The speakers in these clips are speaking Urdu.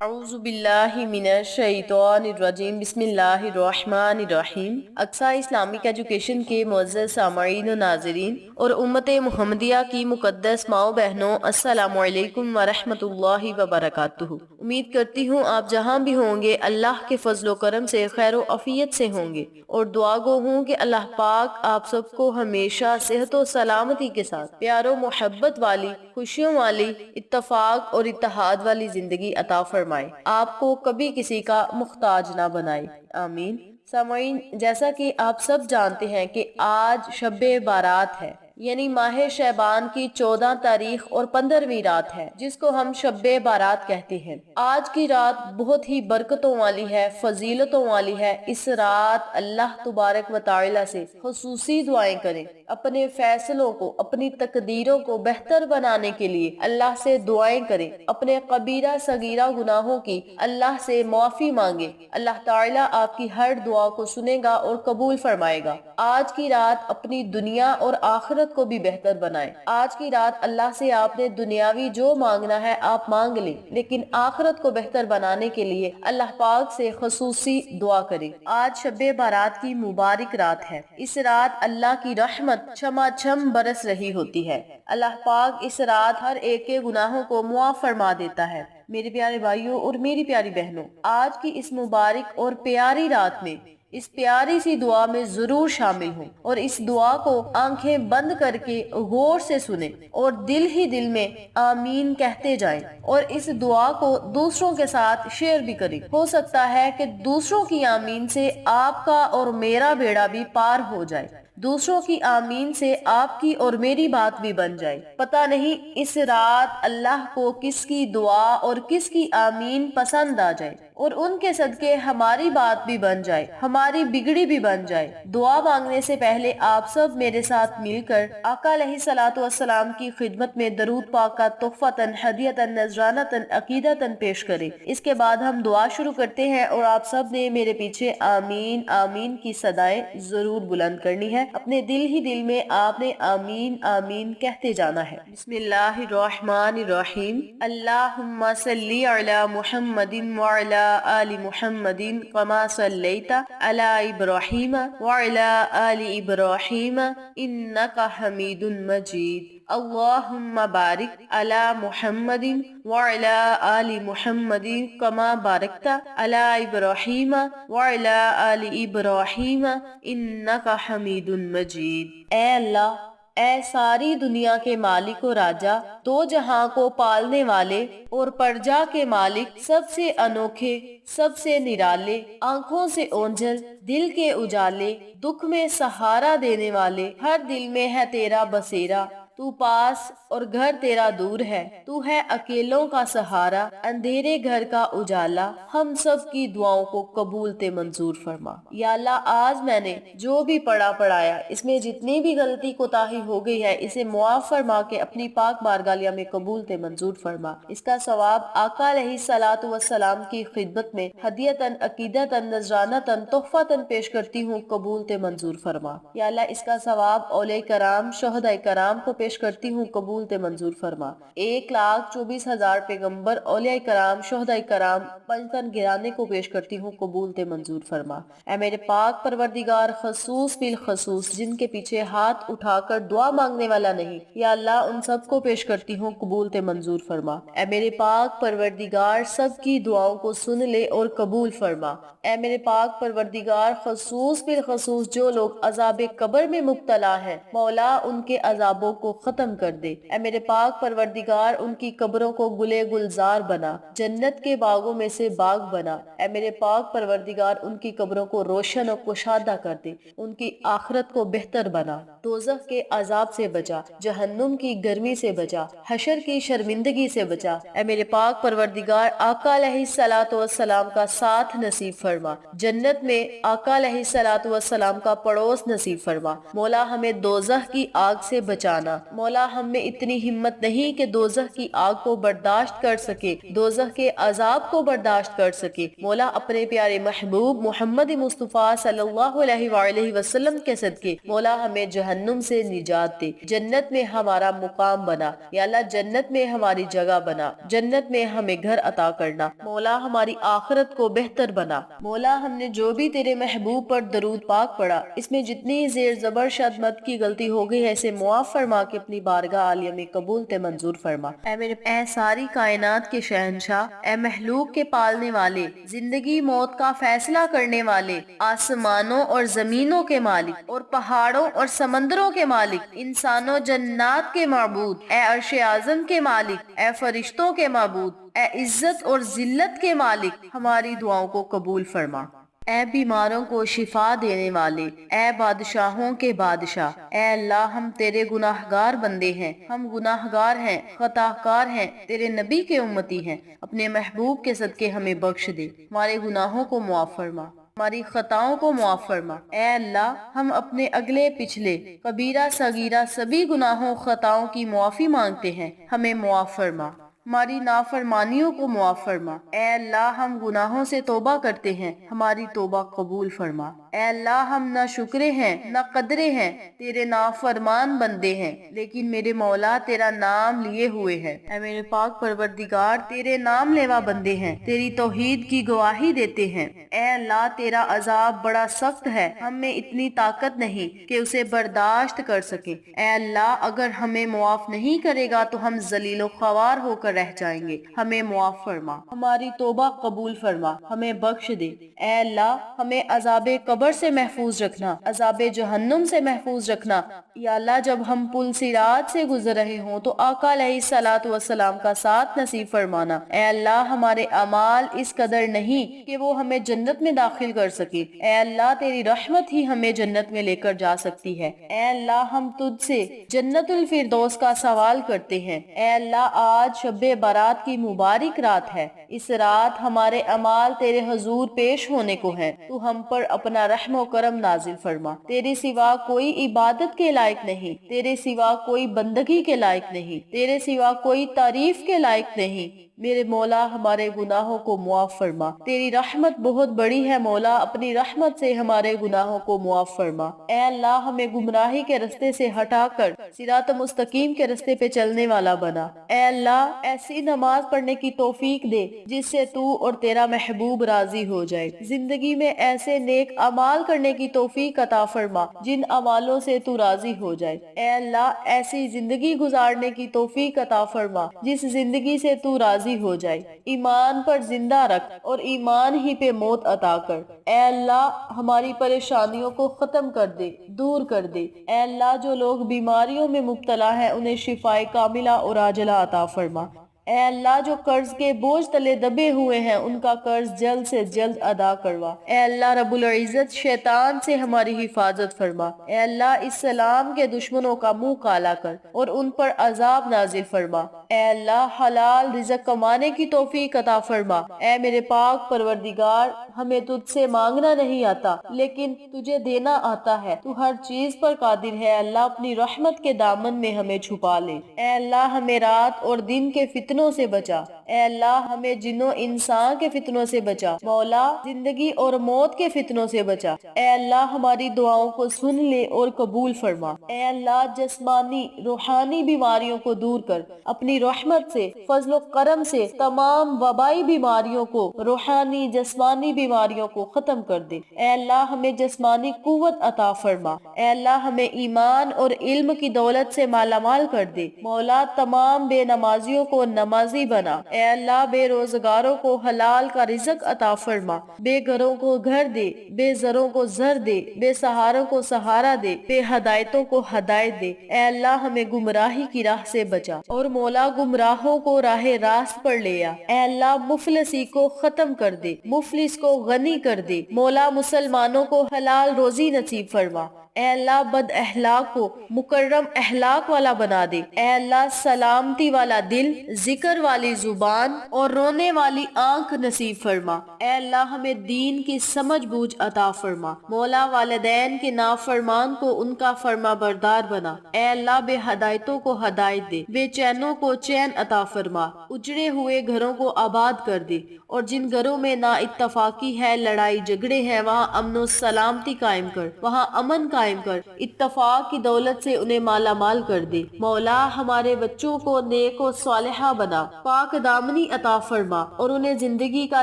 اعوذ باللہ من الشیطان الرجیم بسم اللہ الرحمن الرحیم۔ اقصا اسلامک ایجوکیشن کے معزز سامعین و ناظرین اور امت محمدیہ کی مقدس ماؤں بہنوں، السلام علیکم ورحمۃ اللہ وبرکاتہ۔ امید کرتی ہوں آپ جہاں بھی ہوں گے اللہ کے فضل و کرم سے خیر و عافیت سے ہوں گے، اور دعا گو ہوں کہ اللہ پاک آپ سب کو ہمیشہ صحت و سلامتی کے ساتھ پیار و محبت والی، خوشیوں والی، اتفاق اور اتحاد والی زندگی عطا فرمائے، آپ کو کبھی کسی کا محتاج نہ بنائے، آمین۔ سامعین، جیسا کہ آپ سب جانتے ہیں کہ آج شب بارات ہے، یعنی ماہ شعبان کی 14 تاریخ اور 15ویں رات ہے، جس کو ہم شب بارات کہتے ہیں۔ آج کی رات بہت ہی برکتوں والی ہے، فضیلتوں والی ہے۔ اس رات اللہ تبارک و تعالی سے خصوصی دعائیں کریں، اپنے فیصلوں کو، اپنی تقدیروں کو بہتر بنانے کے لیے اللہ سے دعائیں کریں، اپنے کبیرہ صغیرہ گناہوں کی اللہ سے معافی مانگے۔ اللہ تعالیٰ آپ کی ہر دعا کو سنے گا اور قبول فرمائے گا۔ آج کی رات اپنی دنیا اور آخرت کو بھی بہتر بنائیں۔ آج کی رات اللہ سے آپ نے دنیاوی جو مانگنا ہے آپ مانگ لیں، لیکن آخرت کو بہتر بنانے کے لیے اللہ پاک سے خصوصی دعا کریں۔ آج شب بارات کی مبارک رات ہے۔ اس رات اللہ کی رحمت چھما چھم برس رہی ہوتی ہے۔ اللہ پاک اس رات ہر ایک کے گناہوں کو معاف فرما دیتا ہے۔ میرے پیارے بھائیوں اور میری پیاری بہنوں، آج کی اس مبارک اور پیاری رات میں اس پیاری سی دعا میں ضرور شامل ہوں، اور اس دعا کو آنکھیں بند کر کے غور سے سنیں اور دل ہی دل میں آمین کہتے جائیں، اور اس دعا کو دوسروں کے ساتھ شیئر بھی کریں۔ ہو سکتا ہے کہ دوسروں کی آمین سے آپ کا اور میرا بیڑا بھی پار ہو جائے، دوسروں کی آمین سے آپ کی اور میری بات بھی بن جائے۔ پتہ نہیں اس رات اللہ کو کس کی دعا اور کس کی آمین پسند آ جائے، اور ان کے صدقے ہماری بات بھی بن جائے، ہماری بگڑی بھی بن جائے۔ دعا مانگنے سے پہلے آپ سب میرے ساتھ مل کر آقا علیہ الصلوۃ والسلام کی خدمت میں درود پاک کا تحفتاً، ہدیتاً، نذرانتاً، عقیدتاً پیش کریں۔ اس کے بعد ہم دعا شروع کرتے ہیں، اور آپ سب نے میرے پیچھے آمین آمین کی صدائیں ضرور بلند کرنی ہے۔ اپنے دل ہی دل میں آپ نے آمین آمین کہتے جانا ہے۔ بسم اللہ الرحمن الرحیم۔ اللہم صلی علی محمد وعلی آل محمد کما صلیت علی ابراہیم وعلی آل ابراہیم انک حمید مجید۔ اللہم بارک علی محمد وعلی آل محمد کما بارکت علی ابراہیم وعلی آل ابراہیم انک حمید مجید۔ اے اللہ، اے ساری دنیا کے مالک و راجا، دو جہاں کو پالنے والے اور پرجا کے مالک، سب سے انوکھے، سب سے نرالے، آنکھوں سے اونجل، دل کے اجالے، دکھ میں سہارا دینے والے، ہر دل میں ہے تیرا بسیرا، تو پاس اور گھر تیرا دور ہے، تو ہے اکیلوں کا سہارا، اندھیرے گھر کا اجالا، ہم سب کی دعاؤں کو قبول تے منظور فرما۔ یا اللہ، آج میں نے جو بھی پڑھایا اس میں جتنی بھی غلطی کوتاہی ہو گئی ہے، اسے معاف فرما کے اپنی پاک بارگاہ میں قبول تے منظور فرما۔ اس کا ثواب آقا علیہ الصلوۃ والسلام کی خدمت میں ہدیتاً، عقیدتاً، نذرانتاً، تحفتاً پیش کرتی ہوں، قبول تے منظور فرما۔ یا اللہ، اس کا ثواب اولیاء کرام، شہداء کرام کو پیش کرتی ہوں، قبول تے منظور فرما۔ 1,24,000 پیغمبر، اولیاء کرام، شہداء کرام، پنجتن گرانے کو پیش کرتی ہوں، قبول تے منظور فرما۔ اے میرے پاک پروردگار، خصوص بالخصوص جن کے پیچھے ہاتھ اٹھا کر دعا مانگنے والا نہیں، یا اللہ ان سب کو پیش کرتی ہوں، قبول تے منظور فرما۔ اے میرے پاک پروردگار، سب کی دعاؤں کو سن لے اور قبول فرما۔ اے میرے پاک پروردگار، خصوص بالخصوص جو لوگ عذاب قبر میں مبتلا ہیں، مولا ان کے عذابوں کو ختم کر دے۔ اے میرے پاک پروردگار، ان کی قبروں کو گلے گلزار بنا، جنت کے باغوں میں سے باغ بنا۔ اے میرے پاک پروردگار، ان کی قبروں کو روشن اور کشادہ کر دے، ان کی آخرت کو بہتر بنا، دوزخ کے عذاب سے بچا، جہنم کی گرمی سے بچا، حشر کی شرمندگی سے بچا۔ اے میرے پاک پروردگار، آقا علیہ الصلوۃ والسلام کا ساتھ نصیب فرما، جنت میں آقا علیہ الصلوۃ والسلام کا پڑوس نصیب فرما۔ مولا ہمیں دوزخ کی آگ سے بچانا، مولا ہم میں اتنی ہمت نہیں کہ دوزخ کی آگ کو برداشت کر سکے، دوزخ کے عذاب کو برداشت کر سکے۔ مولا اپنے پیارے محبوب محمد مصطفیٰ صلی اللہ علیہ وآلہ وسلم کے صدقے مولا ہمیں جہنم سے نجات دے، جنت میں ہمارا مقام بنا، یا اللہ جنت میں ہماری جگہ بنا، جنت میں ہمیں گھر عطا کرنا، مولا ہماری آخرت کو بہتر بنا۔ مولا ہم نے جو بھی تیرے محبوب پر درود پاک پڑھا، اس میں جتنی زیر زبر شد مد کی غلطی ہو گئی ہے اسے معاف فرما کے اپنی بارگاہ عالیہ میں قبول تے منظور فرما۔ اے ساری کائنات کے شہنشاہ، اے مخلوق کے پالنے والے، زندگی موت کا فیصلہ کرنے والے، آسمانوں اور زمینوں کے مالک اور پہاڑوں اور سمندروں کے مالک، انسانوں جنات کے معبود، اے عرش اعظم کے مالک، اے فرشتوں کے معبود، اے عزت اور ذلت کے مالک، ہماری دعاؤں کو قبول فرما۔ اے بیماروں کو شفا دینے والے، اے بادشاہوں کے بادشاہ، اے اللہ ہم تیرے گناہگار بندے ہیں، ہم گناہگار ہیں، خطا کار ہیں، تیرے نبی کے امتی ہیں، اپنے محبوب کے صدقے ہمیں بخش دے، ہمارے گناہوں کو معاف فرما، ہماری خطاؤں کو معاف فرما۔ اے اللہ ہم اپنے اگلے پچھلے کبیرہ صغیرہ سبھی گناہوں خطاؤں کی معافی مانگتے ہیں، ہمیں معاف فرما، ہماری نافرمانیوں کو معاف فرما۔ اے اللہ ہم گناہوں سے توبہ کرتے ہیں، ہماری توبہ قبول فرما۔ اے اللہ ہم نہ شکرے ہیں نہ قدرے ہیں، تیرے نافرمان بندے ہیں، لیکن میرے مولا تیرا نام لیے ہوئے ہیں۔ اے میرے پاک پروردگار تیرے نام لیوا بندے ہیں، تیری توحید کی گواہی دیتے ہیں۔ اے اللہ تیرا عذاب بڑا سخت ہے، ہم میں اتنی طاقت نہیں کہ اسے برداشت کر سکیں۔ اے اللہ اگر ہمیں معاف نہیں کرے گا تو ہم ذلیل و خوار ہو کر رہ جائیں گے، ہمیں معاف فرما، ہماری توبہ قبول فرما، ہمیں بخش دے۔ اے اللہ ہمیں عذاب قبر سے محفوظ رکھنا، عذاب جہنم سے محفوظ رکھنا۔ یا اللہ جب ہم پل صراط سے گزر رہے ہوں تو آقا علیہ الصلوۃ والسلام کا ساتھ نصیب فرمانا۔ اے اللہ ہمارے اعمال اس قدر نہیں کہ وہ ہمیں جنت میں داخل کر سکے، اے اللہ تیری رحمت ہی ہمیں جنت میں لے کر جا سکتی ہے۔ اے اللہ ہم تجھ سے جنت الفردوس کا سوال کرتے ہیں۔ اے اللہ آج شب برات کی مبارک رات ہے، اس رات ہمارے اعمال تیرے حضور پیش ہونے کو ہیں، تو ہم پر اپنا رحم و کرم نازل فرما۔ تیرے سوا کوئی عبادت کے لائق نہیں، تیرے سوا کوئی بندگی کے لائق نہیں، تیرے سوا کوئی تعریف کے لائق نہیں۔ میرے مولا ہمارے گناہوں کو معاف فرما، تیری رحمت بہت بڑی ہے مولا، اپنی رحمت سے ہمارے گناہوں کو معاف فرما۔ اے اللہ ہمیں گمراہی کے رستے سے ہٹا کر صراط مستقیم کے رستے پہ چلنے والا بنا۔ اے اللہ ایسی نماز پڑھنے کی توفیق دے جس سے تو اور تیرا محبوب راضی ہو جائے، زندگی میں ایسے نیک اعمال کرنے کی توفیق عطا فرما جن اعمالوں سے تو راضی ہو جائے۔ اے اللہ ایسی زندگی گزارنے کی توفیق عطا فرما جس زندگی سے تو راضی ہو جائے، ایمان پر زندہ رکھ اور ایمان ہی پہ موت عطا کر۔ اے اللہ ہماری پریشانیوں کو ختم کر دے، دور کر دے۔ اے اللہ جو لوگ بیماریوں میں مبتلا ہیں انہیں شفائے کاملہ اور عاجلہ عطا فرما۔ اے اللہ جو قرض کے بوجھ تلے دبے ہوئے ہیں ان کا قرض جلد سے جلد ادا کروا۔ اے اللہ رب العزت شیطان سے ہماری حفاظت فرما۔ اے اللہ اسلام کے دشمنوں کا منہ کالا کر اور ان پر عذاب نازل فرما۔ اے اللہ حلال رزق کمانے کی توفیق عطا فرما۔ اے میرے پاک پروردگار ہمیں تجھ سے مانگنا نہیں آتا لیکن تجھے دینا آتا ہے، تو ہر چیز پر قادر ہے، اللہ اپنی رحمت کے دامن میں ہمیں چھپا لے۔ اے اللہ ہمیں رات اور دن کے فتنوں سے بچا، اے اللہ ہمیں جن و انسان کے فتنوں سے بچا، مولا زندگی اور موت کے فتنوں سے بچا۔ اے اللہ ہماری دعاؤں کو سن لے اور قبول فرما۔ اے اللہ جسمانی روحانی بیماریوں کو دور کر، اپنی رحمت سے فضل و کرم سے تمام وبائی بیماریوں کو، روحانی جسمانی بیماریوں کو ختم کر دے۔ اے اللہ ہمیں جسمانی قوت عطا فرما۔ اے اللہ ہمیں ایمان اور علم کی دولت سے مالا مال کر دے، مولا تمام بے نمازیوں کو نمازی بنا۔ اے اللہ بے روزگاروں کو حلال کا رزق عطا فرما، بے گھروں کو گھر دے، بے زروں کو زر دے، بے سہاروں کو سہارا دے، بے ہدایتوں کو ہدایت دے۔ اے اللہ ہمیں گمراہی کی راہ سے بچا اور مولا گمراہوں کو راہ راست پر لے آ۔ اے اللہ مفلسی کو ختم کر دے، مفلس کو غنی کر دے، مولا مسلمانوں کو حلال روزی نصیب فرما۔ اے اللہ بد اخلاق کو مکرم اخلاق والا بنا دے، اے اللہ سلامتی والا دل، ذکر والی زبان اور رونے والی آنکھ نصیب فرما، اے اللہ ہمیں دین کی سمجھ بوجھ عطا فرما، مولا والدین کے نافرمان کو ان کا فرما بردار بنا، اے اللہ بے ہدایتوں کو ہدایت دے، بے چینوں کو چین عطا فرما، اجڑے ہوئے گھروں کو آباد کر دے، اور جن گھروں میں نا اتفاقی ہے، لڑائی جھگڑے ہیں، وہاں امن و سلامتی قائم کر، وہاں امن قائم کر، اتفاق کی دولت سے انہیں مالا مال کر دے، مولا ہمارے بچوں کو نیک و صالحہ بنا، پاک دامنی عطا فرما اور انہیں زندگی کا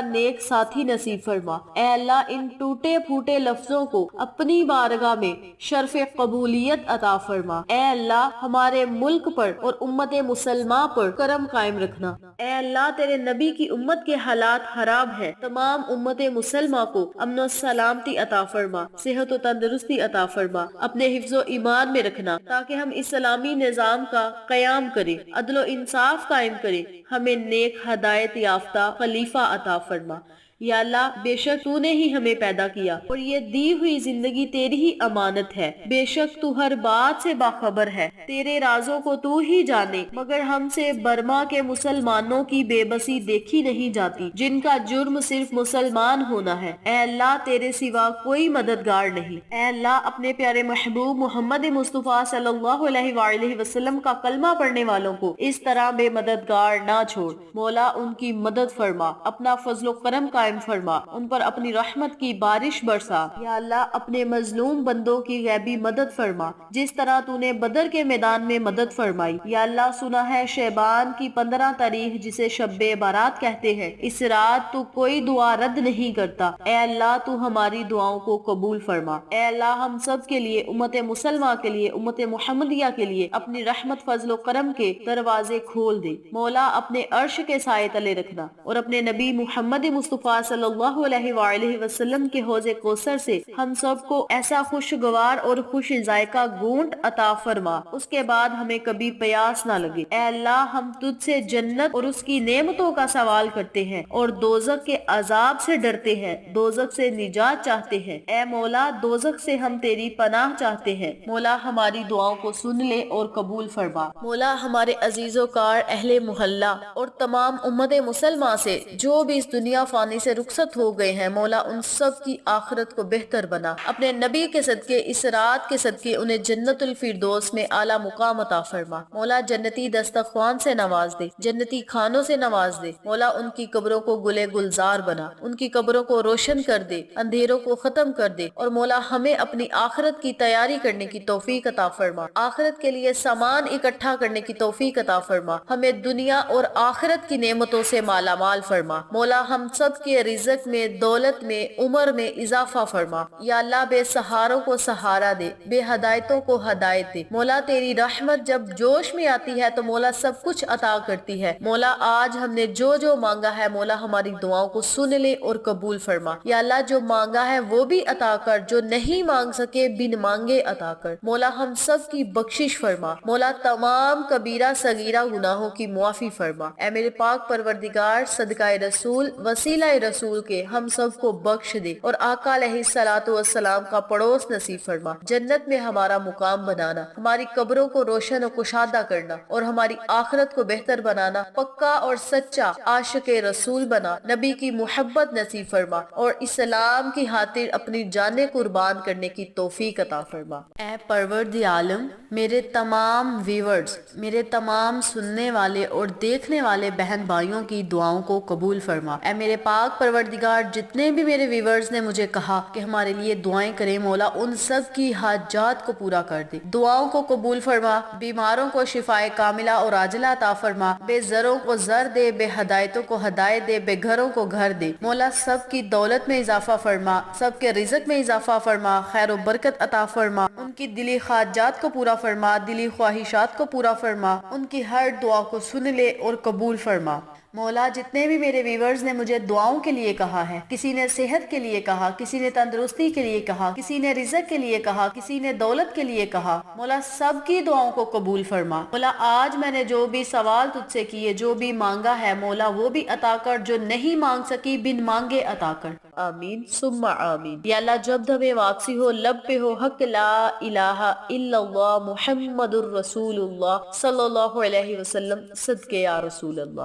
نیک ساتھی نصیب فرما، اے اللہ ان ٹوٹے پھوٹے لفظوں کو اپنی بارگاہ میں شرف قبولیت عطا فرما، اے اللہ ہمارے ملک پر اور امت مسلمہ پر کرم قائم رکھنا، اے اللہ تیرے نبی کی امت کے حالات خراب ہے، تمام امت مسلمہ کو امن و سلامتی عطا فرما، صحت و تندرستی عطا فرما، اپنے حفظ و ایمان میں رکھنا تاکہ ہم اسلامی نظام کا قیام کریں، عدل و انصاف قائم کریں، ہمیں نیک ہدایت یافتہ خلیفہ عطا فرما، یا اللہ بے شک تو نے ہی ہمیں پیدا کیا اور یہ دی ہوئی زندگی تیری ہی امانت ہے، بے شک تو ہر بات سے باخبر ہے، تیرے رازوں کو تو ہی جانے، مگر ہم سے برما کے مسلمانوں کی بے بسی دیکھی نہیں جاتی جن کا جرم صرف مسلمان ہونا ہے، اے اللہ تیرے سوا کوئی مددگار نہیں، اے اللہ اپنے پیارے محبوب محمد مصطفیٰ صلی اللہ علیہ وآلہ وسلم کا کلمہ پڑھنے والوں کو اس طرح بے مددگار نہ چھوڑ، مولا ان کی مدد فرما، اپنا فضل و کرم قائم فرما، ان پر اپنی رحمت کی بارش برسا، یا اللہ اپنے مظلوم بندوں کی غیبی مدد فرما جس طرح تو نے بدر کے میدان میں مدد فرمائی، یا اللہ سنا ہے شعبان کی 15 تاریخ جسے شب بارات کہتے ہیں، اس رات تو کوئی دعا رد نہیں کرتا، اے اللہ تو ہماری دعاؤں کو قبول فرما، اے اللہ ہم سب کے لیے، امت مسلمہ کے لیے، امت محمدیہ کے لیے اپنی رحمت فضل و کرم کے دروازے کھول دے، مولا اپنے عرش کے سائے تلے رکھنا اور اپنے نبی محمد مصطفیٰ صلی اللہ علیہ وآلہ وسلم کے حوض کوثر سے ہم سب کو ایسا خوشگوار اور خوش ذائقہ گونٹ عطا فرما اس کے بعد ہمیں کبھی پیاس نہ لگے، اے اللہ ہم تجھ سے جنت اور اس کی نعمتوں کا سوال کرتے ہیں اور دوزخ کے عذاب سے ڈرتے ہیں، دوزخ سے نجات چاہتے ہیں، اے مولا دوزخ سے ہم تیری پناہ چاہتے ہیں، مولا ہماری دعاؤں کو سن لے اور قبول فرما، مولا ہمارے عزیز و کار اہل محلہ اور تمام امت مسلمہ سے جو بھی اس دنیا فانی سے رخصت ہو گئے ہیں، مولا ان سب کی آخرت کو بہتر بنا، اپنے نبی کے صدقے اس رات کے صدقے انہیں جنت الفردوس میں اعلیٰ مقام عطا فرما، مولا جنتی دسترخوان سے نواز دے، جنتی کھانوں سے نواز دے، مولا ان کی قبروں کو گلے گلزار بنا، ان کی قبروں کو روشن کر دے، اندھیروں کو ختم کر دے، اور مولا ہمیں اپنی آخرت کی تیاری کرنے کی توفیق عطا فرما، آخرت کے لیے سامان اکٹھا کرنے کی توفیق عطا فرما، ہمیں دنیا اور آخرت کی نعمتوں سے مالا مال فرما، مولا ہم سب کے رزق میں، دولت میں، عمر میں اضافہ فرما، یا اللہ بے سہاروں کو سہارا دے، بے ہدایتوں کو ہدایت دے، مولا تیری رحمت جب جوش میں آتی ہے تو مولا سب کچھ عطا کرتی ہے، مولا آج ہم نے جو جو مانگا ہے مولا ہماری دعاؤں کو سن لے اور قبول فرما، یا اللہ جو مانگا ہے وہ بھی عطا کر، جو نہیں مانگ سکے بن مانگے عطا کر، مولا ہم سب کی بخشش فرما، مولا تمام کبیرہ صغیرہ گناہوں کی معافی فرما، اے میرے پاک پروردگار صدقہ رسول وسیلہ رسول کے ہم سب کو بخش دے اور آقا علیہ الصلوۃ والسلام کا پڑوس نصیب فرما، جنت میں ہمارا مقام بنانا، ہماری قبروں کو روشن و کشادہ کرنا اور ہماری آخرت کو بہتر بنانا، پکا اور سچا عاشق رسول بنا، نبی کی محبت نصیب فرما اور اسلام کی خاطر اپنی جانیں قربان کرنے کی توفیق عطا فرما، اے پروردگار عالم میرے تمام ویورز، میرے تمام سننے والے اور دیکھنے والے بہن بھائیوں کی دعاؤں کو قبول فرما، اے میرے پاک پروردگار جتنے بھی میرے ویورز نے مجھے کہا کہ ہمارے لیے دعائیں کریں، مولا ان سب کی حاجات کو پورا کر دے، دعاؤں کو قبول فرما، بیماروں کو شفائے کاملہ اور عاجلہ عطا فرما، بے زروں کو زر دے، بے ہدایتوں کو ہدایت دے، بے گھروں کو گھر دے، مولا سب کی دولت میں اضافہ فرما، سب کے رزق میں اضافہ فرما، خیر و برکت عطا فرما، ان کی دلی حاجات کو پورا فرما، دلی خواہشات کو پورا فرما، ان کی ہر دعا کو سن لے اور قبول فرما، مولا جتنے بھی میرے ویورز نے مجھے دعاؤں کے لیے کہا ہے، کسی نے صحت کے لیے کہا، کسی نے تندرستی کے لیے کہا، کسی نے رزق کے لیے کہا، کسی نے دولت کے لیے کہا، مولا سب کی دعاؤں کو قبول فرما۔ مولا آج میں نے جو بھی سوال تجھ سے کیے، جو بھی مانگا ہے مولا وہ بھی عطا کر، جو نہیں مانگ سکی بن مانگے عطا کر۔ آمین ثم آمین۔ یا اللہ جب دمیں واپسی ہو لب پہ ہو حق لا الہ الا اللہ محمد الرسول اللہ صلی اللہ علیہ وسلم، صدقے یا رسول اللہ۔